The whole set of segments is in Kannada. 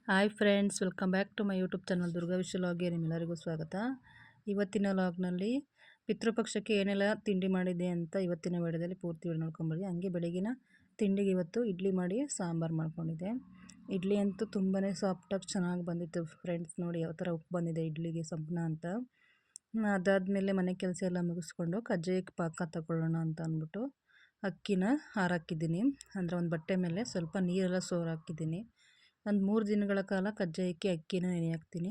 Hi friends, welcome back to my YouTube channel Durga ವಿಶ್ವಲಾಗ್ಗೆ ನಿಮ್ಮೆಲ್ಲರಿಗೂ ಸ್ವಾಗತ. ಇವತ್ತಿನ ಲಾಗ್ನಲ್ಲಿ ಪಿತೃಪಕ್ಷಕ್ಕೆ ಏನೆಲ್ಲ ತಿಂಡಿ ಮಾಡಿದೆ ಅಂತ ಇವತ್ತಿನ ವಿಡಿಯೋದಲ್ಲಿ ಪೂರ್ತಿ ವಿಡಿಯೋ ನೋಡ್ಕೊಂಬರ್ರಿ. ಹಂಗೆ ಬೆಳಗಿನ ತಿಂಡಿಗೆ ಇವತ್ತು ಇಡ್ಲಿ ಮಾಡಿ ಸಾಂಬಾರು ಮಾಡ್ಕೊಂಡಿದ್ದೆ. ಇಡ್ಲಿ ಅಂತೂ ತುಂಬಾ ಸಾಫ್ಟಾಗಿ ಚೆನ್ನಾಗಿ ಬಂದಿತ್ತು ಫ್ರೆಂಡ್ಸ್. ನೋಡಿ ಯಾವ ಥರ ಉಪ್ಪು ಬಂದಿದೆ ಇಡ್ಲಿಗೆ ಸಂಪಣ ಅಂತ. ಅದಾದಮೇಲೆ ಮನೆ ಕೆಲಸ ಎಲ್ಲ ಮುಗಿಸ್ಕೊಂಡು ಕಜ್ಜಾಯಕ್ಕೆ ಪಾಕ ತಗೊಳ್ಳೋಣ ಅಂತ ಅಂದ್ಬಿಟ್ಟು ಅಕ್ಕಿನ ಹಾರಾಕಿದ್ದೀನಿ. ಅಂದರೆ ಒಂದು ಬಟ್ಟೆ ಮೇಲೆ ಸ್ವಲ್ಪ ನೀರೆಲ್ಲ ಸೋರಾಕಿದ್ದೀನಿ. ಒಂದು 3 ದಿನಗಳ ಕಾಲ ಕಜ್ಜಾಯಕ್ಕೆ ಅಕ್ಕಿನ ನೆನೆ ಹಾಕ್ತೀನಿ.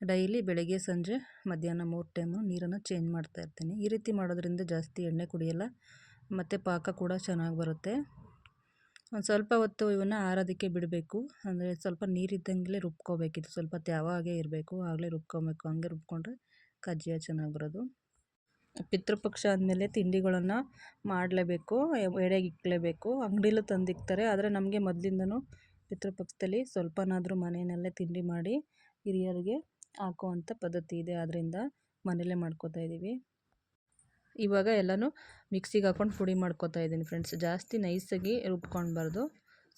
ಡೈಲಿ ಬೆಳಗ್ಗೆ ಸಂಜೆ ಮಧ್ಯಾಹ್ನ 3 ಟೈಮು ನೀರನ್ನು ಚೇಂಜ್ ಮಾಡ್ತಾ ಇರ್ತೀನಿ. ಈ ರೀತಿ ಮಾಡೋದ್ರಿಂದ ಜಾಸ್ತಿ ಎಣ್ಣೆ ಕುಡಿಯಲ್ಲ ಮತ್ತು ಪಾಕ ಕೂಡ ಚೆನ್ನಾಗಿ ಬರುತ್ತೆ. ಒಂದು ಸ್ವಲ್ಪ ಹೊತ್ತು ಇವನ್ನ ಆರೋದಕ್ಕೆ ಬಿಡಬೇಕು. ಅಂದರೆ ಸ್ವಲ್ಪ ನೀರಿದ್ದಂಗೆ ರುಬ್ಕೋಬೇಕಿತ್ತು, ಸ್ವಲ್ಪ ತ್ಯಾವಾಗೇ ಇರಬೇಕು, ಆಗಲೇ ರುಬ್ಕೊಬೇಕು. ಹಂಗೆ ರುಬ್ಕೊಂಡ್ರೆ ಕಜ್ಜಾಯ ಚೆನ್ನಾಗಿ ಬರೋದು. ಪಿತೃಪಕ್ಷ ಅಂದಮೇಲೆ ತಿಂಡಿಗಳನ್ನು ಮಾಡಲೇಬೇಕು, ಎಡೆಗೆ ಇಕ್ಕಲೇಬೇಕು. ಅಂಗಡಿಲೂ ತಂದಿಕ್ತಾರೆ, ಆದರೆ ನಮಗೆ ಮೊದಲಿಂದನೂ ಪಿತೃಪಕ್ಷದಲ್ಲಿ ಸ್ವಲ್ಪನಾದರೂ ಮನೆಯಲ್ಲೇ ತಿಂಡಿ ಮಾಡಿ ಹಿರಿಯರಿಗೆ ಹಾಕುವಂಥ ಪದ್ಧತಿ ಇದೆ. ಆದ್ದರಿಂದ ಮನೆಯಲ್ಲೇ ಮಾಡ್ಕೋತಾ ಇದ್ದೀವಿ. ಇವಾಗ ಎಲ್ಲನೂ ಮಿಕ್ಸಿಗೆ ಹಾಕ್ಕೊಂಡು ಪುಡಿ ಮಾಡ್ಕೋತಾ ಇದ್ದೀನಿ ಫ್ರೆಂಡ್ಸ್. ಜಾಸ್ತಿ ನೈಸಾಗಿ ರುಬ್ಕೊಳ್ಬಾರ್ದು,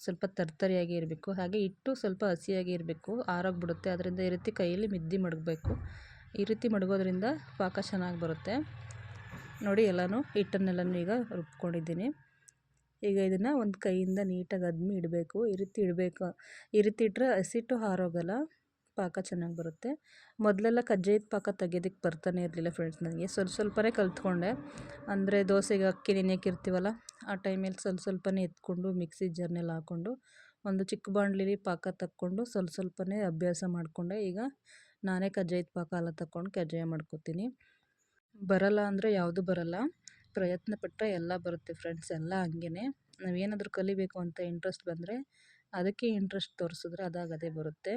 ಸ್ವಲ್ಪ ತರ್ತರಿಯಾಗಿ ಇರಬೇಕು. ಹಾಗೆ ಹಿಟ್ಟು ಸ್ವಲ್ಪ ಹಸಿಯಾಗಿ ಇರಬೇಕು, ಆರೋಗ್ಬಿಡುತ್ತೆ. ಅದರಿಂದ ಈ ರೀತಿ ಕೈಯಲ್ಲಿ ಮಿದ್ದಿ ಮಡಗಬೇಕು. ಈ ರೀತಿ ಮಡಗೋದ್ರಿಂದ ಪಾಕ ಚೆನ್ನಾಗಿ ಬರುತ್ತೆ. ನೋಡಿ, ಎಲ್ಲನೂ ಹಿಟ್ಟನ್ನೆಲ್ಲನೂ ಈಗ ರುಬ್ಕೊಂಡಿದ್ದೀನಿ. ಈಗ ಇದನ್ನು ಒಂದು ಕೈಯಿಂದ ನೀಟಾಗಿ ಅದ್ಮಿ ಇಡಬೇಕು. ಈ ರೀತಿ ಇಡಬೇಕು. ಈ ರೀತಿ ಇಟ್ಟರೆ ಹಸಿಟ್ಟು ಹಾರೋಗಲ್ಲ, ಪಾಕ ಚೆನ್ನಾಗಿ ಬರುತ್ತೆ. ಮೊದಲೆಲ್ಲ ಕಜ್ಜಾಯದ ಪಾಕ ತೆಗೆಯೋದಕ್ಕೆ ಬರ್ತಾನೆ ಇರಲಿಲ್ಲ ಫ್ರೆಂಡ್ಸ್. ನನಗೆ ಸ್ವಲ್ಪನೇ ಕಲ್ತ್ಕೊಂಡೆ. ಅಂದರೆ ದೋಸೆಗೆ ಅಕ್ಕಿ ನೆನೆಯಕ್ಕಿರ್ತೀವಲ್ಲ, ಆ ಟೈಮಲ್ಲಿ ಸ್ವಲ್ಪನೇ ಎತ್ಕೊಂಡು ಮಿಕ್ಸಿ ಜಾರ್ನಲ್ಲಿ ಹಾಕ್ಕೊಂಡು ಒಂದು ಚಿಕ್ಕ ಬಾಣಲಿಲಿ ಪಾಕ ತಕ್ಕೊಂಡು ಸ್ವಲ್ಪನೇ ಅಭ್ಯಾಸ ಮಾಡಿಕೊಂಡೆ. ಈಗ ನಾನೇ ಕಜ್ಜಾಯದ ಪಾಕ ಎಲ್ಲ ತಕ್ಕೊಂಡು ಕಜ್ಜಾಯ ಮಾಡ್ಕೊತೀನಿ. ಬರಲ್ಲ ಅಂದರೆ ಯಾವುದು ಬರಲ್ಲ, ಪ್ರಯತ್ನ ಪಟ್ಟರೆ ಎಲ್ಲ ಬರುತ್ತೆ ಫ್ರೆಂಡ್ಸ್. ಎಲ್ಲ ಹಂಗೇ, ನಾವೇನಾದರೂ ಕಲಿಬೇಕು ಅಂತ ಇಂಟ್ರೆಸ್ಟ್ ಬಂದರೆ ಅದಕ್ಕೆ ಇಂಟ್ರೆಸ್ಟ್ ತೋರಿಸಿದ್ರೆ ಅದೇ ಬರುತ್ತೆ.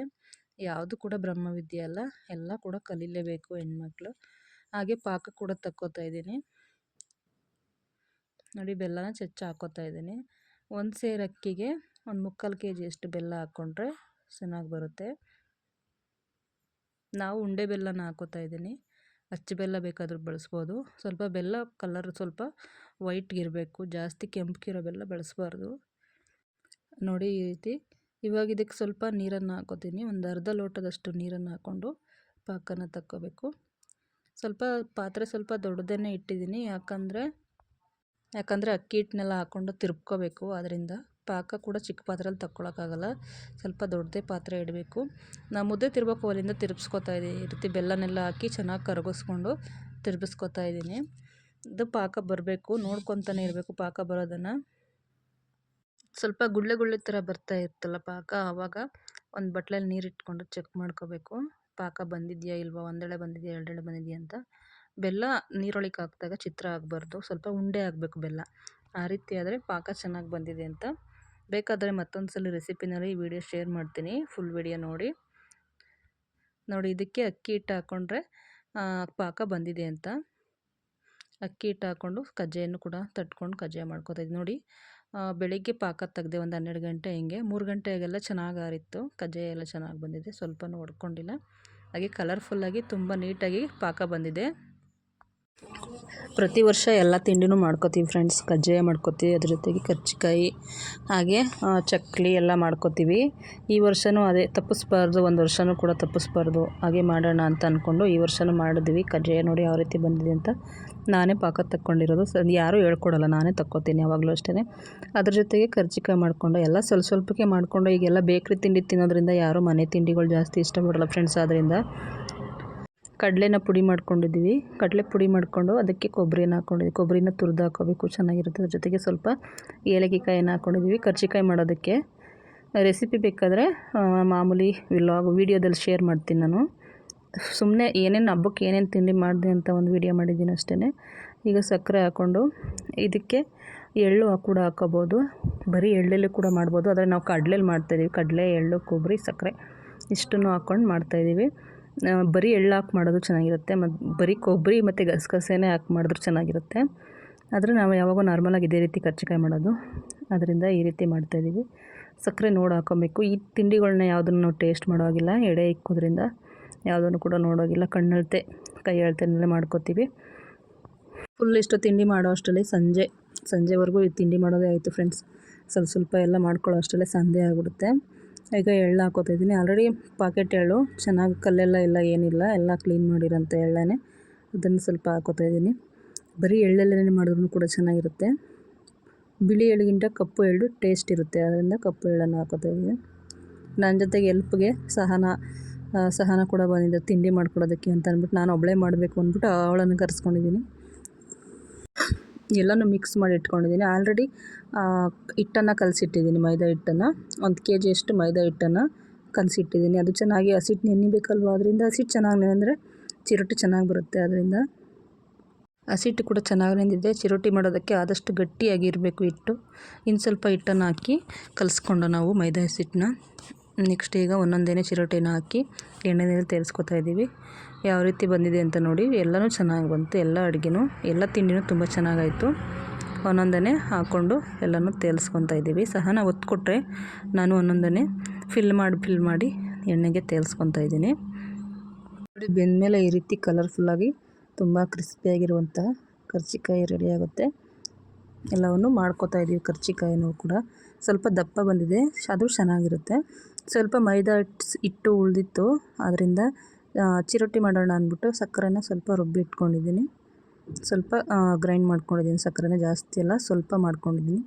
ಯಾವುದು ಕೂಡ ಬ್ರಹ್ಮವಿದ್ಯೆ ಅಲ್ಲ, ಎಲ್ಲ ಕೂಡ ಕಲೀಲೇಬೇಕು ಹೆಣ್ಮಕ್ಳು. ಹಾಗೆ ಪಾಕ ಕೂಡ ತಕ್ಕೋತಾ ಇದ್ದೀನಿ. ನೋಡಿ, ಬೆಲ್ಲನ ಹಾಕೋತಾ ಇದ್ದೀನಿ. ಒಂದು ಸೇರು ಅಕ್ಕಿಗೆ ಒಂದು 3/4 kg ಅಷ್ಟು ಬೆಲ್ಲ ಹಾಕ್ಕೊಂಡ್ರೆ ಚೆನ್ನಾಗಿ ಬರುತ್ತೆ. ನಾವು ಉಂಡೆ ಬೆಲ್ಲನ ಹಾಕೋತಾ ಇದ್ದೀನಿ. ಅಚ್ಚು ಬೆಲ್ಲ ಬೇಕಾದರೂ ಬಳಸ್ಬೋದು. ಸ್ವಲ್ಪ ಬೆಲ್ಲ ಕಲರ್ ಸ್ವಲ್ಪ ವೈಟ್ಗಿರಬೇಕು, ಜಾಸ್ತಿ ಕೆಂಪಗಿರೋ ಬೆಲ್ಲ ಬಳಸಬಾರ್ದು. ನೋಡಿ, ಈ ರೀತಿ. ಇವಾಗ ಇದಕ್ಕೆ ಸ್ವಲ್ಪ ನೀರನ್ನು ಹಾಕೋತೀನಿ. ಒಂದು ಅರ್ಧ ಲೋಟದಷ್ಟು ನೀರನ್ನು ಹಾಕ್ಕೊಂಡು ಪಾಕನ ತಕ್ಕೋಬೇಕು. ಸ್ವಲ್ಪ ಪಾತ್ರೆ ಸ್ವಲ್ಪ ದೊಡ್ಡದೇ ಇಟ್ಟಿದ್ದೀನಿ, ಯಾಕಂದರೆ ಅಕ್ಕಿ ಹಿಟ್ಟನ್ನೆಲ್ಲ ಹಾಕ್ಕೊಂಡು ತಿರುಬ್ಕೋಬೇಕು. ಅದರಿಂದ ಪಾಕ ಕೂಡ ಚಿಕ್ಕ ಪಾತ್ರೆಯಲ್ಲಿ ತಕ್ಕೊಳಕ್ಕಾಗಲ್ಲ, ಸ್ವಲ್ಪ ದೊಡ್ಡದೇ ಪಾತ್ರೆ ಇಡಬೇಕು. ನಾವು ಮುದ್ದೆ ತಿರ್ಬೇಕು ಅಲ್ಲಿಂದ ತಿರುಗಿಸ್ಕೊತಾ ಇದ್ದೀನಿ. ಈ ರೀತಿ ಬೆಲ್ಲನೆಲ್ಲ ಹಾಕಿ ಚೆನ್ನಾಗಿ ಕರಗಿಸ್ಕೊಂಡು ತಿರುಗಿಸ್ಕೊತಾ ಇದ್ದೀನಿ. ಇದು ಪಾಕ ಬರಬೇಕು, ನೋಡ್ಕೊತಾನೆ ಇರಬೇಕು ಪಾಕ ಬರೋದನ್ನು. ಸ್ವಲ್ಪ ಗುಳ್ಳೆ ಥರ ಬರ್ತಾ ಇರ್ತಲ್ಲ ಪಾಕ, ಆವಾಗ ಒಂದು ಬಟ್ಲಲ್ಲಿ ನೀರು ಇಟ್ಕೊಂಡು ಚೆಕ್ ಮಾಡ್ಕೋಬೇಕು, ಪಾಕ ಬಂದಿದೆಯಾ ಇಲ್ವಾ, ಒಂದೆಳೆ ಬಂದಿದೆಯಾ ಎರಡೆಳೆ ಬಂದಿದೆಯಾ ಅಂತ. ಬೆಲ್ಲ ನೀರೊಳಗೆ ಹಾಕಿದಾಗ ಚಿತ್ರ ಆಗಬಾರ್ದು, ಸ್ವಲ್ಪ ಉಂಡೆ ಆಗಬೇಕು ಬೆಲ್ಲ. ಆ ರೀತಿ ಆದರೆ ಪಾಕ ಚೆನ್ನಾಗಿ ಬಂದಿದೆ ಅಂತ. ಬೇಕಾದರೆ ಮತ್ತೊಂದು ಸಲ ರೆಸಿಪಿನಲ್ಲಿ ಈ ವಿಡಿಯೋ ಶೇರ್ ಮಾಡ್ತೀನಿ, ಫುಲ್ ವಿಡಿಯೋ ನೋಡಿ. ಇದಕ್ಕೆ ಅಕ್ಕಿ ಹಿಟ್ಟು ಹಾಕ್ಕೊಂಡ್ರೆ ಪಾಕ ಬಂದಿದೆ ಅಂತ. ಅಕ್ಕಿ ಹಿಟ್ಟು ಹಾಕ್ಕೊಂಡು ಕಜ್ಜಾಯನ್ನು ಕೂಡ ತಟ್ಕೊಂಡು ಕಜ್ಜಾಯ ಮಾಡ್ಕೋತಾ ಇದ್ದೀನಿ. ನೋಡಿ, ಬೆಳಿಗ್ಗೆ ಪಾಕ ತೆಗೆದೆ ಒಂದು 12 ಗಂಟೆ ಹಿಂಗೆ. 3 ಗಂಟೆಗೆಲ್ಲ ಚೆನ್ನಾಗಿ ಆರಿತ್ತು, ಕಜ್ಜಾಯ ಎಲ್ಲ ಚೆನ್ನಾಗಿ ಬಂದಿದೆ, ಸ್ವಲ್ಪನೂ ಒಡ್ಕೊಂಡಿಲ್ಲ. ಹಾಗೆ ಕಲರ್ಫುಲ್ಲಾಗಿ ತುಂಬ ನೀಟಾಗಿ ಪಾಕ ಬಂದಿದೆ. ಪ್ರತಿ ವರ್ಷ ಎಲ್ಲ ತಿಂಡಿನೂ ಮಾಡ್ಕೋತೀವಿ ಫ್ರೆಂಡ್ಸ್. ಕಜ್ಜಾಯ ಮಾಡ್ಕೋತೀವಿ, ಅದ್ರ ಜೊತೆಗೆ ಕರ್ಜಿಕಾಯಿ ಹಾಗೆ ಚಕ್ಲಿ ಎಲ್ಲ ಮಾಡ್ಕೋತೀವಿ. ಈ ವರ್ಷವೂ ಅದೇ ತಪ್ಪಿಸ್ಬಾರ್ದು, ಒಂದು ವರ್ಷವೂ ಕೂಡ ತಪ್ಪಿಸ್ಬಾರ್ದು, ಹಾಗೆ ಮಾಡೋಣ ಅಂತ ಅಂದ್ಕೊಂಡು ಈ ವರ್ಷವೂ ಮಾಡಿದ್ವಿ ಕಜ್ಜಾಯ. ನೋಡಿ ಯಾವ ರೀತಿ ಬಂದಿದೆ ಅಂತ. ನಾನೇ ಪಾಕ ತಕ್ಕೊಂಡಿರೋದು, ಯಾರೂ ಹೇಳ್ಕೊಡಲ್ಲ, ನಾನೇ ತಕ್ಕೋತೀನಿ ಯಾವಾಗಲೂ ಅಷ್ಟೇ. ಅದ್ರ ಜೊತೆಗೆ ಕರ್ಜಿಕಾಯಿ ಮಾಡಿಕೊಂಡು ಎಲ್ಲ ಸ್ವಲ್ಪಕ್ಕೆ ಮಾಡಿಕೊಂಡು. ಈಗೆಲ್ಲ ಬೇಕ್ರಿ ತಿಂಡಿ ತಿನ್ನೋದ್ರಿಂದ ಯಾರೂ ಮನೆ ತಿಂಡಿಗಳು ಜಾಸ್ತಿ ಇಷ್ಟಪಡಲ್ಲ ಫ್ರೆಂಡ್ಸ್. ಆದ್ದರಿಂದ ಕಡಲೆನ ಪುಡಿ ಮಾಡ್ಕೊಂಡಿದ್ದೀವಿ. ಕಡಲೆ ಪುಡಿ ಮಾಡಿಕೊಂಡು ಅದಕ್ಕೆ ಕೊಬ್ಬರಿನ ಹಾಕ್ಕೊಂಡಿದ್ದೀವಿ. ಕೊಬ್ಬರಿನ ತುರಿದು ಹಾಕೋಬೇಕು, ಚೆನ್ನಾಗಿರುತ್ತೆ. ಅದ್ರ ಜೊತೆಗೆ ಸ್ವಲ್ಪ ಏಲಕ್ಕಿ ಕಾಯಿನ ಹಾಕ್ಕೊಂಡಿದ್ದೀವಿ ಕರ್ಜಿಕಾಯಿ ಮಾಡೋದಕ್ಕೆ. ರೆಸಿಪಿ ಬೇಕಾದರೆ ಮಾಮೂಲಿ ವೀಡಿಯೋದಲ್ಲಿ ಶೇರ್ ಮಾಡ್ತೀನಿ ನಾನು. ಸುಮ್ಮನೆ ಏನೇನು ಹಬ್ಬಕ್ಕೆ ಏನೇನು ತಿಂಡಿ ಮಾಡಿದೆ ಅಂತ ಒಂದು ವೀಡಿಯೋ ಮಾಡಿದ್ದೀನಿ ಅಷ್ಟೇ. ಈಗ ಸಕ್ಕರೆ ಹಾಕ್ಕೊಂಡು ಇದಕ್ಕೆ ಎಳ್ಳು ಕೂಡ ಹಾಕ್ಕೋಬೋದು, ಬರೀ ಎಳ್ಳಲ್ಲಿ ಕೂಡ ಮಾಡ್ಬೋದು. ಆದರೆ ನಾವು ಕಡಲೆಲಿ ಮಾಡ್ತಾಯಿದ್ದೀವಿ. ಕಡಲೆ, ಎಳ್ಳು, ಕೊಬ್ಬರಿ, ಸಕ್ಕರೆ ಇಷ್ಟನ್ನು ಹಾಕ್ಕೊಂಡು ಮಾಡ್ತಾಯಿದ್ದೀವಿ. ಬರೀ ಎಳ್ಳು ಹಾಕಿ ಮಾಡೋದು ಚೆನ್ನಾಗಿರುತ್ತೆ, ಮತ್ತು ಬರೀ ಕೊಬ್ಬರಿ ಮತ್ತು ಗಸಗಸೆನೇ ಹಾಕಿ ಮಾಡಿದ್ರು ಚೆನ್ನಾಗಿರುತ್ತೆ. ಆದರೆ ನಾವು ಯಾವಾಗೂ ನಾರ್ಮಲಾಗಿ ಇದೇ ರೀತಿ ಕರ್ಜಿಕಾಯಿ ಮಾಡೋದು, ಅದರಿಂದ ಈ ರೀತಿ ಮಾಡ್ತಾಯಿದ್ದೀವಿ. ಸಕ್ಕರೆ ನೋಡಿ ಹಾಕ್ಕೊಬೇಕು. ಈ ತಿಂಡಿಗಳನ್ನ ಯಾವುದನ್ನು ನಾವು ಟೇಸ್ಟ್ ಮಾಡೋವಾಗಿಲ್ಲ, ಎಡೆ ಇಕ್ಕೋದ್ರಿಂದ ಯಾವುದನ್ನು ಕೂಡ ನೋಡೋಗಿಲ್ಲ. ಕಣ್ಣಳ್ತೆ ಕೈ ಅಳತೆನಲ್ಲೇ ಮಾಡ್ಕೋತೀವಿ. ಫುಲ್ ಇಷ್ಟು ತಿಂಡಿ ಮಾಡೋ ಅಷ್ಟರಲ್ಲಿ ಸಂಜೆವರೆಗೂ ಈ ತಿಂಡಿ ಮಾಡೋದೇ ಆಯಿತು ಫ್ರೆಂಡ್ಸ್. ಸ್ವಲ್ಪ ಎಲ್ಲ ಮಾಡ್ಕೊಳ್ಳೋ ಅಷ್ಟರಲ್ಲೇ ಸಂಜೆ ಆಗಿಬಿಡುತ್ತೆ. ಈಗ ಎಳ್ಳು ಹಾಕೋತಾಯಿದ್ದೀನಿ. ಆಲ್ರೆಡಿ ಪಾಕೆಟ್ ಎಳ್ಳು ಚೆನ್ನಾಗಿ ಕಲ್ಲೆಲ್ಲ ಏನಿಲ್ಲ, ಎಲ್ಲ ಕ್ಲೀನ್ ಮಾಡಿರೋಂಥ ಎಳ್ಳೇ. ಅದನ್ನು ಸ್ವಲ್ಪ ಹಾಕೋತಾಯಿದ್ದೀನಿ. ಬರೀ ಎಳ್ಳಲ್ಲೇ ಮಾಡಿದ್ರೂ ಕೂಡ ಚೆನ್ನಾಗಿರುತ್ತೆ. ಬಿಳಿ ಎಳ್ಳಿಗಿಂತ ಕಪ್ಪು ಎಳ್ಳು ಟೇಸ್ಟ್ ಇರುತ್ತೆ, ಅದರಿಂದ ಕಪ್ಪು ಎಳ್ಳನ್ನು ಹಾಕೋತಾಯಿದ್ದೀನಿ. ನನ್ನ ಜೊತೆಗೆ ಎಲ್ಪ್ಗೆ ಸಹನ ಕೂಡ ಬಂದಿದ್ದೆ ತಿಂಡಿ ಮಾಡ್ಕೊಡೋದಕ್ಕೆ ಅಂತ ಅಂದ್ಬಿಟ್ಟು, ನಾನು ಒಬ್ಬಳೇ ಮಾಡಬೇಕು ಅಂದ್ಬಿಟ್ಟು ಅವಳನ್ನು ಕರೆಸ್ಕೊಂಡಿದ್ದೀನಿ. ಎಲ್ಲನೂ ಮಿಕ್ಸ್ ಮಾಡಿ ಇಟ್ಕೊಂಡಿದ್ದೀನಿ. ಆಲ್ರೆಡಿ ಹಿಟ್ಟನ್ನು ಕಲಸಿಟ್ಟಿದ್ದೀನಿ, ಮೈದಾ ಹಿಟ್ಟನ್ನು 1 kg ಅಷ್ಟು ಮೈದಾ ಹಿಟ್ಟನ್ನು ಕಲಸಿಟ್ಟಿದ್ದೀನಿ. ಅದು ಚೆನ್ನಾಗಿ ಹಸಿಟ್ಟು ನೆನಿಬೇಕಲ್ವ, ಅದರಿಂದ ಹಸಿಟ್ಟು ಚೆನ್ನಾಗಿ ನೆನೆದರೆ ಚಿರೋಟಿ ಚೆನ್ನಾಗಿ ಬರುತ್ತೆ. ಅದರಿಂದ ಹಸಿಟ್ಟು ಕೂಡ ಚೆನ್ನಾಗಿ ನೆಂದಿದೆ. ಚಿರೋಟಿ ಮಾಡೋದಕ್ಕೆ ಆದಷ್ಟು ಗಟ್ಟಿಯಾಗಿರಬೇಕು ಹಿಟ್ಟು. ಇನ್ನು ಸ್ವಲ್ಪ ಹಿಟ್ಟನ್ನು ಹಾಕಿ ಕಲಿಸ್ಕೊಂಡು ನಾವು ಮೈದಾ ಹಸಿಟ್ಟನ್ನ ನೆಕ್ಸ್ಟ್ ಈಗ ಒಂದೊಂದೇ ಚಿರೋಟಿನ ಹಾಕಿ ಎಣ್ಣೆಯಲ್ಲಿ ತೇರಿಸ್ಕೊತಾ ಇದ್ದೀವಿ. ಯಾವ ರೀತಿ ಬಂದಿದೆ ಅಂತ ನೋಡಿ. ಎಲ್ಲನೂ ಚೆನ್ನಾಗಿ ಬಂತು, ಎಲ್ಲ ಅಡುಗೆನೂ ಎಲ್ಲ ತಿಂಡಿನೂ ತುಂಬ ಚೆನ್ನಾಗಾಯಿತು. ಒಂದೊಂದೇ ಹಾಕ್ಕೊಂಡು ಎಲ್ಲನೂ ತೇಲ್ಸ್ಕೊತಾ ಇದ್ದೀವಿ. ಸಹನ ಒತ್ತು ಕೊಟ್ಟರೆ ನಾನು ಒಂದೊಂದೇ ಫಿಲ್ ಮಾಡಿ ಎಣ್ಣೆಗೆ ತೇಲ್ಸ್ಕೊತಾ ಇದ್ದೀನಿ. ನೋಡಿ, ಬೆಂದಮೇಲೆ ಈ ರೀತಿ ಕಲರ್ಫುಲ್ಲಾಗಿ ತುಂಬ ಕ್ರಿಸ್ಪಿಯಾಗಿರುವಂತಹ ಕರ್ಜಿಕಾಯಿ ರೆಡಿಯಾಗುತ್ತೆ. ಎಲ್ಲವನ್ನು ಮಾಡ್ಕೊತಾ ಇದ್ದೀವಿ. ಕರ್ಜಿಕಾಯಿನೂ ಕೂಡ ಸ್ವಲ್ಪ ದಪ್ಪ ಬಂದಿದೆ, ಅದು ಚೆನ್ನಾಗಿರುತ್ತೆ. ಸ್ವಲ್ಪ ಮೈದಾ ಹಿಟ್ಟು ಉಳಿದಿತ್ತು, ಅದರಿಂದ ಚಿರೋಟಿ ಮಾಡೋಣ ಅಂದ್ಬಿಟ್ಟು ಸಕ್ಕರೆನ ಸ್ವಲ್ಪ ರುಬ್ಬಿ ಇಟ್ಕೊಂಡಿದ್ದೀನಿ. ಸ್ವಲ್ಪ ಗ್ರೈಂಡ್ ಮಾಡ್ಕೊಂಡಿದ್ದೀನಿ. ಸಕ್ಕರೆನ ಜಾಸ್ತಿ ಎಲ್ಲ ಸ್ವಲ್ಪ ಮಾಡ್ಕೊಂಡಿದ್ದೀನಿ.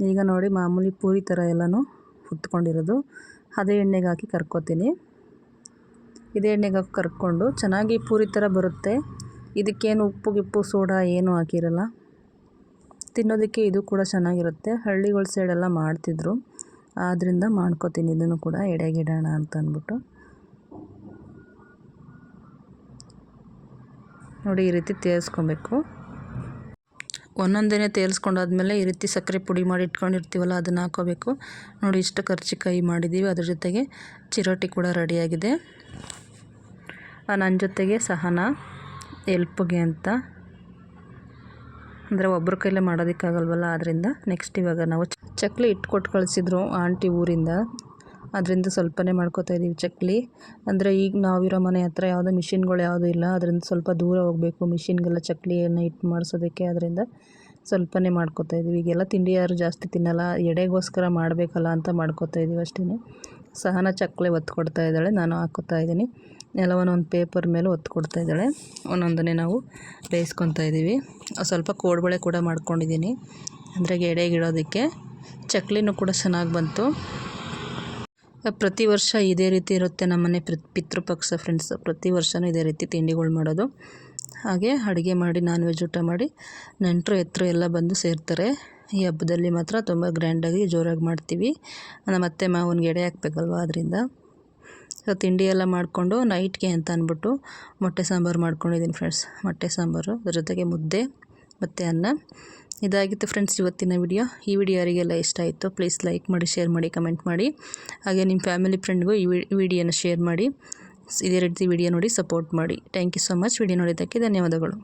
ಈಗ ನೋಡಿ, ಮಾಮೂಲಿ ಪೂರಿ ಥರ ಎಲ್ಲನೂ ಹುತ್ಕೊಂಡಿರೋದು ಅದೇ ಎಣ್ಣೆಗೆ ಹಾಕಿ ಕರ್ಕೋತೀನಿ. ಇದೇ ಎಣ್ಣೆಗೆ ಹಾಕಿ ಕರ್ಕೊಂಡು ಚೆನ್ನಾಗಿ ಪೂರಿ ಥರ ಬರುತ್ತೆ. ಇದಕ್ಕೇನು ಉಪ್ಪು ಸೋಡಾ ಏನೂ ಹಾಕಿರಲ್ಲ. ತಿನ್ನೋದಕ್ಕೆ ಇದು ಕೂಡ ಚೆನ್ನಾಗಿರುತ್ತೆ. ಹಳ್ಳಿಗಳ ಸೈಡೆಲ್ಲ ಮಾಡ್ತಿದ್ರು, ಆದ್ದರಿಂದ ಮಾಡ್ಕೋತೀನಿ ಇದನ್ನು ಕೂಡ ಎಡೆಗಿಡೋಣ ಅಂತ ಅಂದ್ಬಿಟ್ಟು. ನೋಡಿ, ಈ ರೀತಿ ತೇರಿಸ್ಕೊಬೇಕು. ಒಂದೊಂದೇ ತೇರಿಸ್ಕೊಂಡಾದ್ಮೇಲೆ ಈ ರೀತಿ ಸಕ್ಕರೆ ಪುಡಿ ಮಾಡಿ ಇಟ್ಕೊಂಡಿರ್ತೀವಲ್ಲ, ಅದನ್ನು ಹಾಕೋಬೇಕು. ನೋಡಿ, ಇಷ್ಟು ಕರ್ಜಿಕಾಯಿ ಮಾಡಿದ್ದೀವಿ. ಅದ್ರ ಜೊತೆಗೆ ಚಿರೋಟಿ ಕೂಡ ರೆಡಿಯಾಗಿದೆ. ನನ್ನ ಜೊತೆಗೆ ಸಹನ ಎಲ್ಪ್ಗೆ ಅಂತ, ಅಂದರೆ ಒಬ್ಬರ ಕೈಲೇ ಮಾಡೋದಕ್ಕಾಗಲ್ವಲ್ಲ, ಅದರಿಂದ ನೆಕ್ಸ್ಟ್ ಇವಾಗ ನಾವು ಚಕ್ಲಿ ಇಟ್ಕೊಟ್ಟು ಕಳಿಸಿದ್ರು ಆಂಟಿ ಊರಿಂದ. ಅದರಿಂದ ಸ್ವಲ್ಪನೇ ಮಾಡ್ಕೋತಾ ಇದ್ದೀವಿ ಚಕ್ಲಿ. ಅಂದರೆ ಈಗ ನಾವಿರೋ ಮನೆ ಹತ್ರ ಯಾವುದೋ ಮಿಷಿನ್ಗಳು ಯಾವುದೂ ಇಲ್ಲ, ಅದರಿಂದ ಸ್ವಲ್ಪ ದೂರ ಹೋಗಬೇಕು ಮಿಷಿನ್ಗೆಲ್ಲ ಚಕ್ಲಿಯನ್ನು ಹಿಟ್ಟು ಮಾಡಿಸೋದಕ್ಕೆ. ಅದರಿಂದ ಸ್ವಲ್ಪನೇ ಮಾಡ್ಕೋತಾ ಇದ್ದೀವಿ. ಈಗೆಲ್ಲ ತಿಂಡಿ ಯಾರು ಜಾಸ್ತಿ ತಿನ್ನಲ್ಲ, ಎಡೆಗೋಸ್ಕರ ಮಾಡಬೇಕಲ್ಲ ಅಂತ ಮಾಡ್ಕೋತಾ ಇದ್ದೀವಿ ಅಷ್ಟೇ. ಸಹನ ಚಕ್ಲಿ ಒತ್ತು ಕೊಡ್ತಾ ಇದ್ದಾಳೆ, ನಾನು ಹಾಕೋತಾ ಇದ್ದೀನಿ. ಎಲ್ಲವನ್ನು ಒಂದು ಪೇಪರ್ ಮೇಲೆ ಒತ್ತು ಕೊಡ್ತಾ ಇದ್ದಾಳೆ. ಒಂದೊಂದನ್ನೇ ನಾವು ಬೇಯಿಸ್ಕೊತಾ ಇದ್ದೀವಿ. ಸ್ವಲ್ಪ ಕೋಡ್ಬಳೆ ಕೂಡ ಮಾಡ್ಕೊಂಡಿದ್ದೀನಿ, ಅಂದರೆ ಎಡೆಗಿಡೋದಕ್ಕೆ. ಚಕ್ಲಿನೂ ಕೂಡ ಚೆನ್ನಾಗಿ ಬಂತು. ಪ್ರತಿ ವರ್ಷ ಇದೇ ರೀತಿ ಇರುತ್ತೆ ನಮ್ಮನೆ ಪಿತೃಪಕ್ಷ ಫ್ರೆಂಡ್ಸ್. ಪ್ರತಿ ವರ್ಷವೂ ಇದೇ ರೀತಿ ತಿಂಡಿಗಳು ಮಾಡೋದು. ಹಾಗೆ ಅಡುಗೆ ಮಾಡಿ ನಾನ್ ವೆಜ್ ಊಟ ಮಾಡಿ ನೆಂಟರು ಎಲ್ಲ ಬಂದು ಸೇರ್ತಾರೆ. ಈ ಹಬ್ಬದಲ್ಲಿ ಮಾತ್ರ ತುಂಬ ಗ್ರ್ಯಾಂಡಾಗಿ ಜೋರಾಗಿ ಮಾಡ್ತೀವಿ. ನಮ್ಮ ಅತ್ತೆ ಮಾವನಿಗೆ ಎಡೆ ಹಾಕಬೇಕಲ್ವ, ಅದರಿಂದ. ಸೊ ತಿಂಡಿ ಎಲ್ಲ ಮಾಡಿಕೊಂಡು ನೈಟ್ಗೆ ಅಂತ ಅಂದ್ಬಿಟ್ಟು ಮೊಟ್ಟೆ ಸಾಂಬಾರು ಮಾಡ್ಕೊಂಡಿದ್ದೀನಿ ಫ್ರೆಂಡ್ಸ್. ಮೊಟ್ಟೆ ಸಾಂಬಾರು, ಅದ್ರ ಜೊತೆಗೆ ಮುದ್ದೆ ಮತ್ತು ಅನ್ನ. ಇದಾಗಿತ್ತು ಫ್ರೆಂಡ್ಸ್ ಇವತ್ತಿನ ವಿಡಿಯೋ. ಈ ವಿಡಿಯೋ ಯಾರಿಗೆಲ್ಲ ಇಷ್ಟ ಆಯಿತು ಪ್ಲೀಸ್ ಲೈಕ್ ಮಾಡಿ, ಶೇರ್ ಮಾಡಿ, ಕಮೆಂಟ್ ಮಾಡಿ. ಹಾಗೆ ನಿಮ್ಮ ಫ್ಯಾಮಿಲಿ ಫ್ರೆಂಡ್ಗೂ ಈ ವಿಡಿಯೋನ ಶೇರ್ ಮಾಡಿ. ಇದೇ ರೀತಿ ವಿಡಿಯೋ ನೋಡಿ ಸಪೋರ್ಟ್ ಮಾಡಿ. Thank you so much. Video ನೋಡಿದ್ದಕ್ಕೆ ಧನ್ಯವಾದಗಳು.